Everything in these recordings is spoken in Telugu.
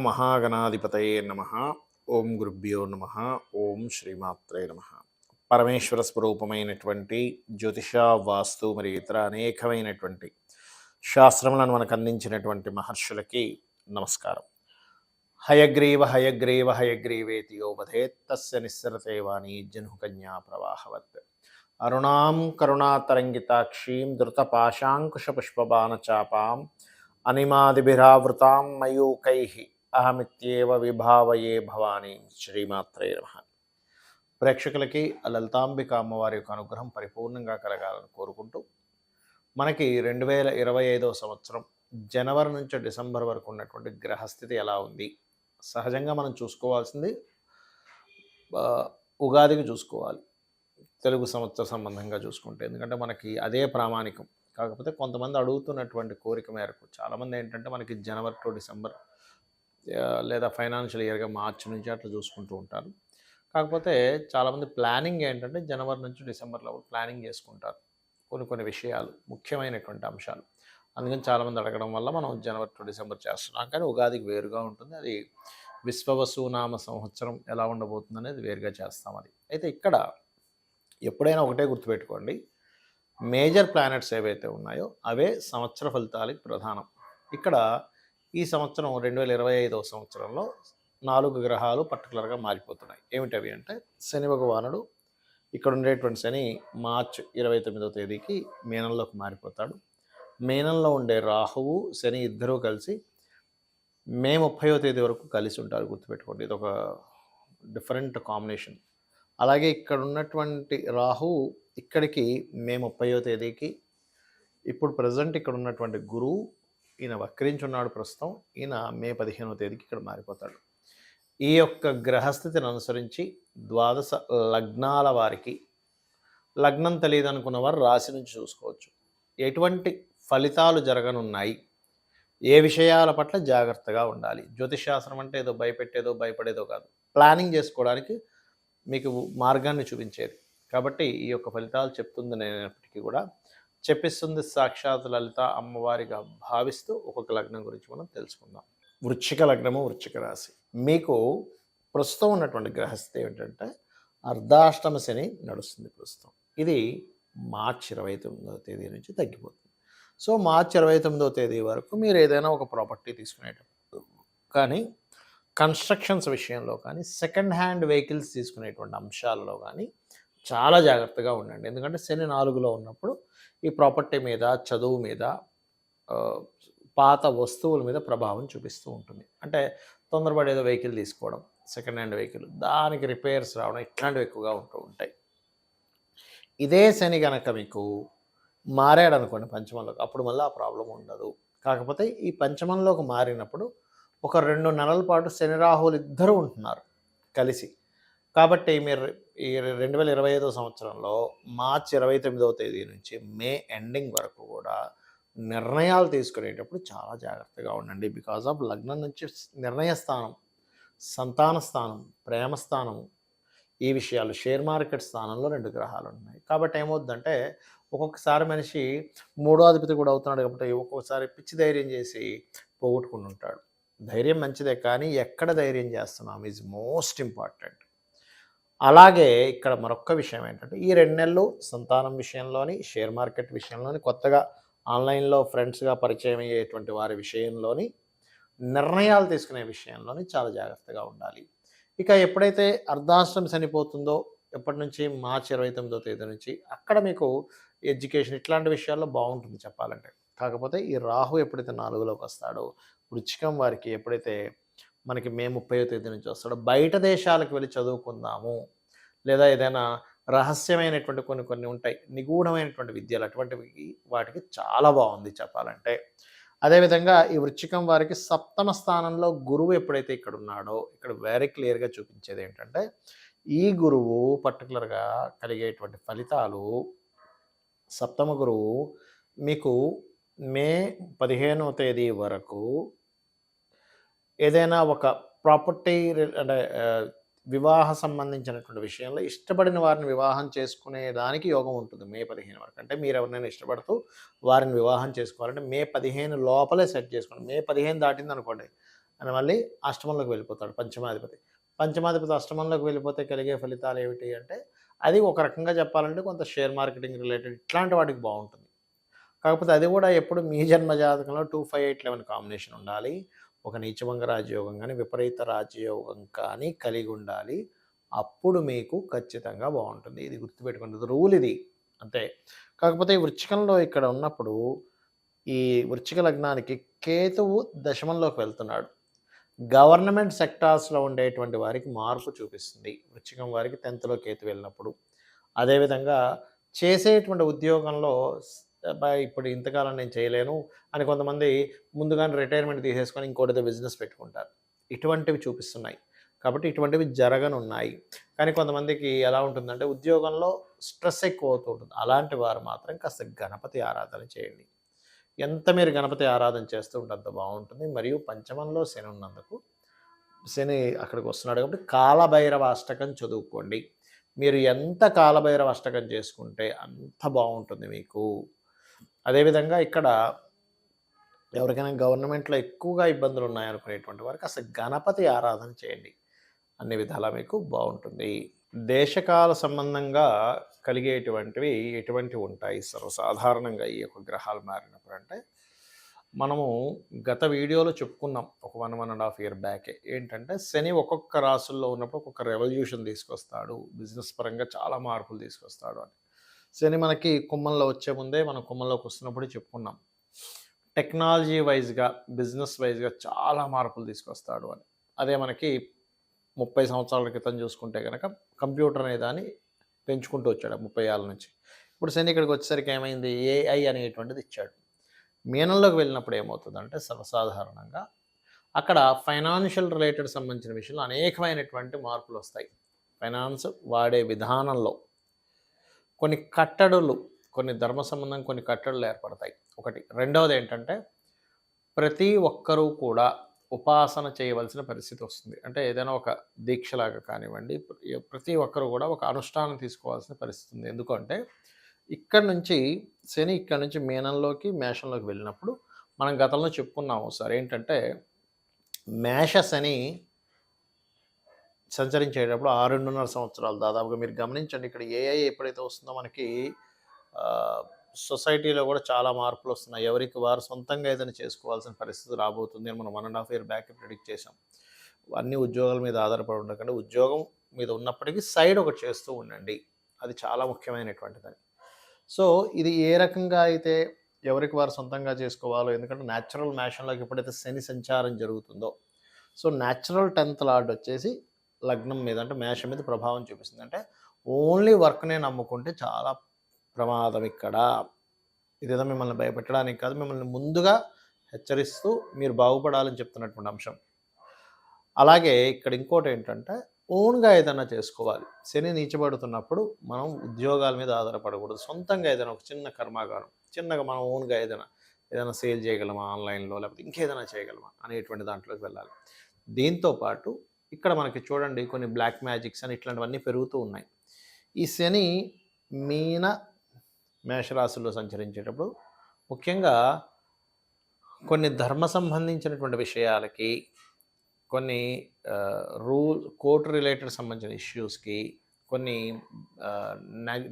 మహాగణాధిపతయే నమః. ఓం గురుభ్యో నమః. ఓం శ్రీమాత్రే నమః. పరమేశ్వర స్వరూపమైనటువంటి జ్యోతిష, వాస్తు మరియు ఇతర అనేకమైనటువంటి శాస్త్రములను మనకు అందించినటువంటి మహర్షులకి నమస్కారం. హయగ్రీవ హయగ్రీవ హయగ్రీవేతి యో వదేత్ తస్య నిస్సరతే వాణి జహ్నుకన్యా ప్రవాహవత్. అరుణాం కరుణాతరంగితాక్షీం ధృతపాశాంకుశపుష్పబాణచాపాం అనిమాదిభిరావృతాం మయూకైః అహమిత్యేవ విభావయే భవానీ. శ్రీమాత్రే నమః. ప్రేక్షకులకి లలితాంబిక అమ్మవారి యొక్క అనుగ్రహం పరిపూర్ణంగా కలగాలని కోరుకుంటూ, మనకి 2025 సంవత్సరం జనవరి నుంచి డిసెంబర్ వరకు ఉన్నటువంటి గ్రహస్థితి ఎలా ఉంది? సహజంగా మనం చూసుకోవాల్సింది ఉగాదికి చూసుకోవాలి, తెలుగు సంవత్సర సంబంధంగా చూసుకుంటే, ఎందుకంటే మనకి అదే ప్రామాణికం. కాకపోతే కొంతమంది అడుగుతున్నటువంటి కోరిక మేరకు చాలామంది ఏంటంటే మనకి జనవరి టు డిసెంబర్ లేదా ఫైనాన్షియల్ ఇయర్గా మార్చి నుంచి అట్లా చూసుకుంటూ ఉంటారు. కాకపోతే చాలామంది ప్లానింగ్ ఏంటంటే జనవరి నుంచి డిసెంబర్లో ప్లానింగ్ చేసుకుంటారు కొన్ని విషయాలు, ముఖ్యమైనటువంటి అంశాలు. అందుకని చాలామంది అడగడం వల్ల మనం జనవరి టు డిసెంబర్ చేస్తున్నాం. కానీ ఉగాదికి వేరుగా ఉంటుంది. అది విశ్వవసునామ సంవత్సరం ఎలా ఉండబోతుంది అనేది వేరుగా చేస్తాం. అది అయితే ఇక్కడ ఎప్పుడైనా ఒకటే గుర్తుపెట్టుకోండి, మేజర్ ప్లానెట్స్ ఏవైతే ఉన్నాయో అవే సంవత్సర ఫలితాలకు ప్రధానం. ఇక్కడ ఈ సంవత్సరం 2025 సంవత్సరంలో 4 గ్రహాలు పర్టికులర్గా మారిపోతున్నాయి. ఏమిటవి అంటే, శని భగవానుడు ఇక్కడ ఉండేటువంటి శని మార్చి 29వ తేదీకి మీనంలోకి మారిపోతాడు. మీనంలో ఉండే రాహువు శని ఇద్దరూ కలిసి మే 30వ తేదీ వరకు కలిసి ఉంటారు. గుర్తుపెట్టుకోండి, ఇది ఒక డిఫరెంట్ కాంబినేషన్. అలాగే ఇక్కడ ఉన్నటువంటి రాహు ఇక్కడికి మే 30వ తేదీకి, ఇప్పుడు ప్రజెంట్ ఇక్కడ ఉన్నటువంటి గురువు ఈయన వక్రించున్నాడు ప్రస్తుతం, ఈయన మే 15వ తేదీకి ఇక్కడ మారిపోతాడు. ఈ యొక్క గ్రహస్థితిని అనుసరించి ద్వాదశ లగ్నాల వారికి, లగ్నం తెలియదు అనుకున్న వారు రాశి నుంచి చూసుకోవచ్చు ఎటువంటి ఫలితాలు జరగనున్నాయి, ఏ విషయాల పట్ల జాగ్రత్తగా ఉండాలి. జ్యోతిషశాస్త్రం అంటే ఏదో భయపెట్టేదో భయపడేదో కాదు, ప్లానింగ్ చేసుకోవడానికి మీకు మార్గాన్ని చూపించేది. కాబట్టి ఈ యొక్క ఫలితాలు చెప్తుంది నేనప్పటికీ కూడా చెప్పిస్తుంది సాక్షాత్ లలిత అమ్మవారిగా భావిస్తూ ఒక్కొక్క లగ్నం గురించి మనం తెలుసుకుందాం. వృశ్చిక లగ్నము, వృశ్చిక రాశి. మీకు ప్రస్తుతం ఉన్నటువంటి గ్రహస్థితి ఏమిటంటే అర్ధాష్టమ శని నడుస్తుంది ప్రస్తుతం. ఇది మార్చి 29వ తేదీ నుంచి తగ్గిపోతుంది. సో మార్చి 29వ తేదీ వరకు మీరు ఏదైనా ఒక ప్రాపర్టీ తీసుకునేటప్పుడు కానీ, కన్స్ట్రక్షన్స్ విషయంలో కానీ, సెకండ్ హ్యాండ్ వెహికల్స్ తీసుకునేటువంటి అంశాలలో కానీ చాలా జాగ్రత్తగా ఉండండి. ఎందుకంటే శని 4లో ఉన్నప్పుడు ఈ ప్రాపర్టీ మీద, చదువు మీద, పాత వస్తువుల మీద ప్రభావం చూపిస్తూ ఉంటుంది. అంటే తొందరపడి ఏదో వెహికల్ తీసుకోవడం, సెకండ్ హ్యాండ్ వెహికల్, దానికి రిపేర్స్ రావడం, ఇట్లాంటివి ఎక్కువగా ఉంటూ ఉంటాయి. ఇదే శని కనుక మీకు మారాడు అనుకోండి పంచమంలోకి, అప్పుడు మళ్ళీ ఆ ప్రాబ్లం ఉండదు. కాకపోతే ఈ పంచమంలోకి మారినప్పుడు ఒక 2 నెలల పాటు శని రాహువులు ఇద్దరు ఉంటున్నారు కలిసి. కాబట్టి మీరు ఈ 2025 సంవత్సరంలో మార్చి 29వ తేదీ నుంచి మే ఎండింగ్ వరకు కూడా నిర్ణయాలు తీసుకునేటప్పుడు చాలా జాగ్రత్తగా ఉండండి. బికాజ్ ఆఫ్ లగ్నం నుంచి నిర్ణయ స్థానం, సంతాన స్థానం, ప్రేమ స్థానం, ఈ విషయాలు, షేర్ మార్కెట్ స్థానంలో 2 గ్రహాలు ఉన్నాయి. కాబట్టి ఏమవుతుందంటే ఒక్కొక్కసారి మనిషి 3వ అధిపతి కూడా అవుతున్నాడు కాబట్టి ఒక్కొక్కసారి పిచ్చి ధైర్యం చేసి పోగొట్టుకుని ఉంటాడు. ధైర్యం మంచిదే, కానీ ఎక్కడ ధైర్యం చేస్తున్నాం ఈజ్ మోస్ట్ ఇంపార్టెంట్. అలాగే ఇక్కడ మరొక విషయం ఏంటంటే, ఈ 2 నెలలు సంతానం విషయంలోని, షేర్ మార్కెట్ విషయంలోని, కొత్తగా ఆన్లైన్లో ఫ్రెండ్స్గా పరిచయం అయ్యేటువంటి వారి విషయంలోని, నిర్ణయాలు తీసుకునే విషయంలోని చాలా జాగ్రత్తగా ఉండాలి. ఇక ఎప్పుడైతే అర్ధాష్టం చనిపోతుందో, ఎప్పటి నుంచి మార్చి 29వ తేదీ నుంచి, అక్కడ మీకు ఎడ్యుకేషన్ ఇట్లాంటి విషయాల్లో బాగుంటుంది చెప్పాలంటే. కాకపోతే ఈ రాహు ఎప్పుడైతే 4లోకి వస్తాడో, వృశ్చికం వారికి ఎప్పుడైతే మనకి మే 30వ తేదీ నుంచి వస్తాడో, బయట దేశాలకు వెళ్ళి చదువుకుందాము, లేదా ఏదైనా రహస్యమైనటువంటి కొన్ని ఉంటాయి, నిగూఢమైనటువంటి విద్యలు, అటువంటివి వాటికి చాలా బాగుంది చెప్పాలంటే. అదేవిధంగా ఈ వృశ్చికం వారికి 7వ స్థానంలో గురువు ఎప్పుడైతే ఇక్కడ ఉన్నాడో, ఇక్కడ వెరీ క్లియర్గా చూపించేది ఏంటంటే, ఈ గురువు పర్టికులర్గా కలిగేటువంటి ఫలితాలు, 7వ గురువు మీకు మే 15వ తేదీ వరకు ఏదైనా ఒక ప్రాపర్టీ అంటే వివాహ సంబంధించినటువంటి విషయంలో ఇష్టపడిన వారిని వివాహం చేసుకునే దానికి యోగం ఉంటుంది మే 15 వరకు. అంటే మీరు ఎవరినైనా ఇష్టపడుతూ వారిని వివాహం చేసుకోవాలంటే మే 15 లోపలే సెట్ చేసుకోండి. మే 15 దాటింది అనుకోండి, అని మళ్ళీ అష్టమంలోకి వెళ్ళిపోతాడు పంచమాధిపతి. పంచమాధిపతి అష్టమంలోకి వెళ్ళిపోతే కలిగే ఫలితాలు ఏమిటి అంటే, అది ఒక రకంగా చెప్పాలంటే కొంత షేర్ మార్కెటింగ్ రిలేటెడ్ ఇట్లాంటి వాటికి బావుంటుంది. కాకపోతే అది కూడా ఎప్పుడు మీ జన్మ జాతకంలో 2, 5, 8, 11 కాంబినేషన్ ఉండాలి. ఒక నీచభంగ రాజయోగం గాని, విపరీత రాజయోగం కానీ కలిగి ఉండాలి. అప్పుడు మీకు ఖచ్చితంగా బావుంటుంది. ఇది గుర్తుపెట్టుకోండి. రూల్ ఇది. అంతే. కాకపోతే ఈ వృచ్చికంలో ఇక్కడ ఉన్నప్పుడు, ఈ వృశ్చిక లగ్నానికి కేతువు దశమంలోకి వెళ్తున్నాడు. గవర్నమెంట్ సెక్టార్స్‌లో ఉండేటువంటి వారికి మార్పు చూపిస్తుంది. వృశ్చికం వారికి 10థ్‌లో కేతు వెళ్ళినప్పుడు. అదేవిధంగా చేసేటువంటి ఉద్యోగంలో ఇప్పుడు ఇంతకాలం నేను చేయలేను అని కొంతమంది ముందుగానే రిటైర్మెంట్ తీసేసుకొని ఇంకోటితో బిజినెస్ పెట్టుకుంటారు. ఇటువంటివి చూపిస్తున్నాయి. కాబట్టి ఇటువంటివి జరగనున్నాయి. కానీ కొంతమందికి ఎలా ఉంటుందంటే ఉద్యోగంలో స్ట్రెస్ ఎక్కువ అవుతూ ఉంటుంది. అలాంటి వారు మాత్రం కాస్త గణపతి ఆరాధన చేయండి. ఎంత మీరు గణపతి ఆరాధన చేస్తూ ఉంటే అంత బాగుంటుంది. మరియు పంచమంలో శని ఉన్నందుకు, శని అక్కడికి వస్తున్నాడు కాబట్టి కాలభైరవ అష్టకం చదువుకోండి. మీరు ఎంత కాలభైరవ అష్టకం చేసుకుంటే అంత బాగుంటుంది మీకు. అదేవిధంగా ఇక్కడ ఎవరికైనా గవర్నమెంట్‌లో ఎక్కువగా ఇబ్బందులు ఉన్నాయనుకునేటువంటి వారికి అసలు గణపతి ఆరాధన చేయండి. అన్ని విధాలా మీకు బాగుంటుంది. దేశకాల సంబంధంగా కలిగేటువంటివి ఎటువంటివి ఉంటాయి సర్వసాధారణంగా ఈ యొక్క గ్రహాలు మారినప్పుడు అంటే, మనము గత వీడియోలో చెప్పుకున్నాం ఒక 1.5 ఇయర్ బ్యాకే. ఏంటంటే శని ఒక్కొక్క రాసుల్లో ఉన్నప్పుడు ఒక్కొక్క రెవల్యూషన్ తీసుకొస్తాడు. బిజినెస్ పరంగా చాలా మార్పులు తీసుకొస్తాడు అని. శని మనకి కుంభంలో వచ్చే ముందే మనం కుంభంలోకి వస్తున్నప్పుడే చెప్పుకున్నాం. టెక్నాలజీ వైజ్‌గా, బిజినెస్ వైజ్‌గా చాలా మార్పులు తీసుకొస్తాడు అని. అదే మనకి 30 సంవత్సరాల క్రితం చూసుకుంటే గనక కంప్యూటర్ అనే దాన్ని పెంచుకుంటూ వచ్చాడు 30 ఏళ్ల నుంచి. ఇప్పుడు శని ఇక్కడికి వచ్చేసరికి ఏమైంది, ఏఐ అనేటువంటిది ఇచ్చాడు. మీనంలోకి వెళ్ళినప్పుడు ఏమవుతుందంటే సర్వసాధారణంగా అక్కడ ఫైనాన్షియల్ రిలేటెడ్ సంబంధించిన విషయంలో అనేకమైనటువంటి మార్పులు వస్తాయి. ఫైనాన్స్ వాడే విధానంలో కొన్ని కట్టడులు, కొన్ని ధర్మ సంబంధం కొన్ని కట్టడులు ఏర్పడతాయి. ఒకటి. రెండవది ఏంటంటే ప్రతి ఒక్కరూ కూడా ఉపాసన చేయవలసిన పరిస్థితి వస్తుంది. అంటే ఏదైనా ఒక దీక్షలాగా కానివ్వండి, ప్రతి ఒక్కరు కూడా ఒక అనుష్ఠానం తీసుకోవాల్సిన పరిస్థితి ఉంది. ఎందుకంటే ఇక్కడి నుంచి శని ఇక్కడి నుంచి మీనంలోకి, మేషంలోకి వెళ్ళినప్పుడు మనం గతంలో చెప్పుకున్నాము ఒకసారి. ఏంటంటే మేష శని సంచరించేటప్పుడు 6.5 సంవత్సరాలు దాదాపుగా మీరు గమనించండి. ఇక్కడ ఏఐ ఎప్పుడైతే వస్తుందో మనకి సొసైటీలో కూడా చాలా మార్పులు వస్తున్నాయి. ఎవరికి వారు సొంతంగా ఏదైనా చేసుకోవాల్సిన పరిస్థితి రాబోతుంది అని మనం 1.5 ఇయర్ బ్యాక్ ప్రిడిక్ట్ చేసాం. అన్ని ఉద్యోగాల మీద ఆధారపడి ఉండకండి. ఉద్యోగం మీద ఉన్నప్పటికీ సైడ్ ఒకటి చేస్తూ ఉండండి. అది చాలా ముఖ్యమైనటువంటిదని. సో ఇది ఏ రకంగా అయితే ఎవరికి వారు సొంతంగా చేసుకోవాలో, ఎందుకంటే న్యాచురల్ మేషంలోకి ఎప్పుడైతే శని సంచారం జరుగుతుందో, సో న్యాచురల్ 10th లార్డ్ వచ్చేసి లగ్నం మీద అంటే మేషం మీద ప్రభావం చూపిస్తుంది. అంటే ఓన్లీ వర్క్నే నమ్ముకుంటే చాలా ప్రమాదం ఇక్కడ. ఇదేదో మిమ్మల్ని భయపెట్టడానికి కాదు, మిమ్మల్ని ముందుగా హెచ్చరిస్తూ మీరు బాగుపడాలని చెప్తున్నటువంటి అంశం. అలాగే ఇక్కడ ఇంకోటి ఏంటంటే ఓన్గా ఏదైనా చేసుకోవాలి. శని నీచబడుతున్నప్పుడు మనం ఉద్యోగాల మీద ఆధారపడకూడదు. సొంతంగా ఏదైనా ఒక చిన్న కర్మాగారం, చిన్నగా మనం ఓన్గా ఏదైనా సేల్ చేయగలమా ఆన్లైన్లో, లేకపోతే ఇంకేదైనా చేయగలమా అనేటువంటి దాంట్లోకి వెళ్ళాలి. దీంతో పాటు ఇక్కడ మనకి చూడండి కొన్ని బ్లాక్ మ్యాజిక్స్ అని ఇట్లాంటివన్నీ పెరుగుతూ ఉన్నాయి. ఈ శని మీన మేషరాశుల్లో సంచరించేటప్పుడు ముఖ్యంగా కొన్ని ధర్మ సంబంధించినటువంటి విషయాలకి, కొన్ని కోర్టు రిలేటెడ్ సంబంధించిన ఇష్యూస్కి, కొన్ని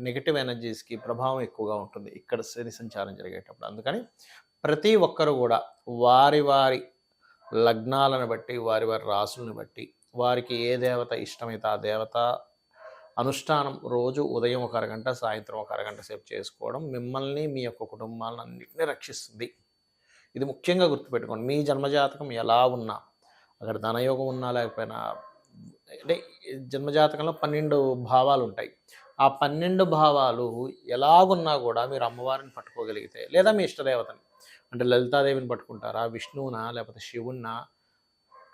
నెగటివ్ ఎనర్జీస్కి ప్రభావం ఎక్కువగా ఉంటుంది ఇక్కడ శని సంచారం జరిగేటప్పుడు. అందుకని ప్రతి ఒక్కరు కూడా వారి వారి లగ్నాలను బట్టి, వారి వారి రాసులను బట్టి, వారికి ఏ దేవత ఇష్టమైతే ఆ దేవత అనుష్ఠానం రోజు ఉదయం ఒక అరగంట, సాయంత్రం ఒక అరగంట సేపు చేసుకోవడం మిమ్మల్ని, మీ యొక్క కుటుంబాలను అన్నింటినీ రక్షిస్తుంది. ఇది ముఖ్యంగా గుర్తుపెట్టుకోండి. మీ జన్మజాతకం ఎలా ఉన్నా, అక్కడ ధనయోగం ఉన్నా లేకపోయినా, అంటే జన్మజాతకంలో 12 భావాలు ఉంటాయి. ఆ 12 భావాలు ఎలాగున్నా కూడా మీరు అమ్మవారిని పట్టుకోగలిగితే, లేదా మీ ఇష్టదేవతని అంటే లలితాదేవిని పట్టుకుంటారా, విష్ణువునా, లేకపోతే శివున్నా,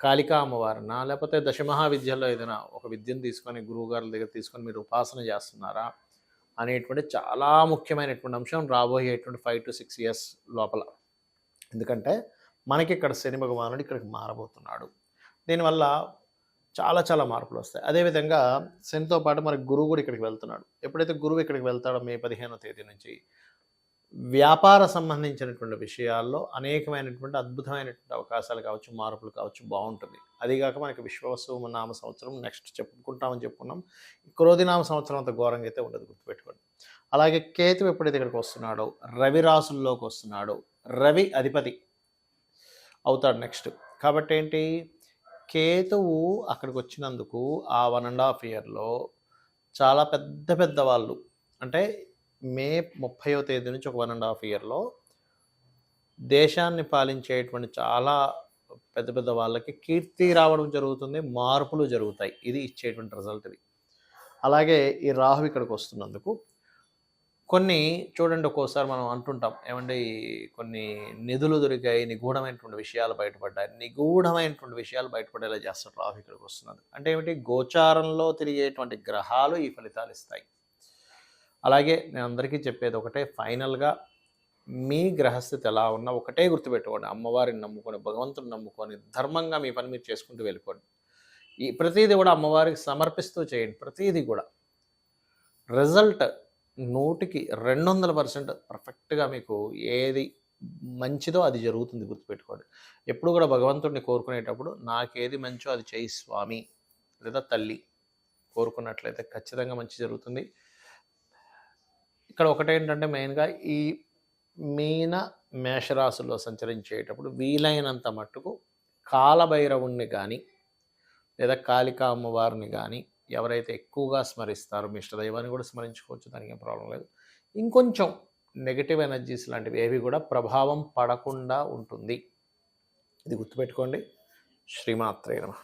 కాళికా అమ్మవారినా, లేకపోతే దశమహావిద్యల్లో ఏదైనా ఒక విద్యను తీసుకొని గురువుగారుల దగ్గర తీసుకొని మీరు ఉపాసన చేస్తున్నారా అనేటువంటి చాలా ముఖ్యమైనటువంటి అంశం రాబోయేటువంటి 5 to 6 ఇయర్స్ లోపల. ఎందుకంటే మనకి ఇక్కడ శని భగవానుడు ఇక్కడికి మారబోతున్నాడు. దీనివల్ల చాలా చాలా మార్పులు వస్తాయి. అదేవిధంగా శనితో పాటు మనకి గురువు కూడా ఇక్కడికి వెళ్తున్నాడు. ఎప్పుడైతే గురువు ఇక్కడికి వెళ్తాడో మే 15వ తేదీ నుంచి వ్యాపార సంబంధించినటువంటి విషయాల్లో అనేకమైనటువంటి అద్భుతమైనటువంటి అవకాశాలు కావచ్చు, మార్పులు కావచ్చు బావుంటుంది. అదీగాక మనకి విశ్వావసు నామ సంవత్సరం నెక్స్ట్ చెప్పుకుంటామని చెప్పుకున్నాం. క్రోధినామ సంవత్సరం అంత ఘోరంగా అయితే ఉండదు గుర్తుపెట్టుకోండి. అలాగే కేతువు ఎప్పుడైతే ఇక్కడికి వస్తున్నాడో, రవి రాసుల్లోకి వస్తున్నాడో, రవి అధిపతి అవుతాడు నెక్స్ట్. కాబట్టి ఏంటి, కేతువు అక్కడికి వచ్చినందుకు ఆ 1½ ఇయర్‌లో చాలా పెద్ద పెద్ద వాళ్ళు అంటే మే 30వ తేదీ నుంచి ఒక 1½ ఇయర్‌లో దేశాన్ని పాలించేటువంటి చాలా పెద్ద పెద్ద వాళ్ళకి కీర్తి రావడం జరుగుతుంది. మార్పులు జరుగుతాయి. ఇది ఇచ్చేటువంటి రిజల్ట్ ఇది. అలాగే ఈ రాహు ఇక్కడికి వస్తున్నందుకు కొన్ని చూడండి ఒక్కోసారి మనం అంటుంటాం ఏమంటే కొన్ని నిధులు దొరికాయి, నిగూఢమైనటువంటి విషయాలు బయటపడ్డాయి. నిగూఢమైనటువంటి విషయాలు బయటపడేలా చేస్తాడు రాహు ఇక్కడికి వస్తున్నది. అంటే ఏమిటి, గోచారంలో తిరిగేటువంటి గ్రహాలు ఈ ఫలితాలు ఇస్తాయి. అలాగే నేను అందరికీ చెప్పేది ఒకటే, ఫైనల్‌గా మీ గ్రహస్థితి ఎలా ఉన్నా ఒకటే గుర్తుపెట్టుకోండి. అమ్మవారిని నమ్ముకొని, భగవంతుడిని నమ్ముకొని, ధర్మంగా మీ పని మీరు చేసుకుంటూ వెళ్ళిపోండి. ఈ ప్రతీది కూడా అమ్మవారికి సమర్పిస్తూ చేయండి. ప్రతీది కూడా రిజల్ట్ 100కి 200% పర్ఫెక్ట్‌గా మీకు ఏది మంచిదో అది జరుగుతుంది గుర్తుపెట్టుకోండి. ఎప్పుడు కూడా భగవంతుడిని కోరుకునేటప్పుడు నాకేది మంచో అది చెయ్యి స్వామి లేదా తల్లి కోరుకున్నట్లయితే ఖచ్చితంగా మంచి జరుగుతుంది. ఇక్కడ ఒకటేంటంటే మెయిన్‌గా ఈ మీన, మేషరాశుల్లో సంచరించేటప్పుడు వీలైనంత మట్టుకు కాలభైరవుణ్ణి గానీ, లేదా కాళికా అమ్మవారిని గానీ ఎవరైతే ఎక్కువగా స్మరిస్తారో మీ ఇష్టదైవాన్ని కూడా స్మరించుకోవచ్చు, దానికేం ప్రాబ్లం లేదు. ఇంకొంచెం నెగెటివ్ ఎనర్జీస్ లాంటివి ఏవి కూడా ప్రభావం పడకుండా ఉంటుంది. ఇది గుర్తుపెట్టుకోండి. శ్రీమాత్రే నమః.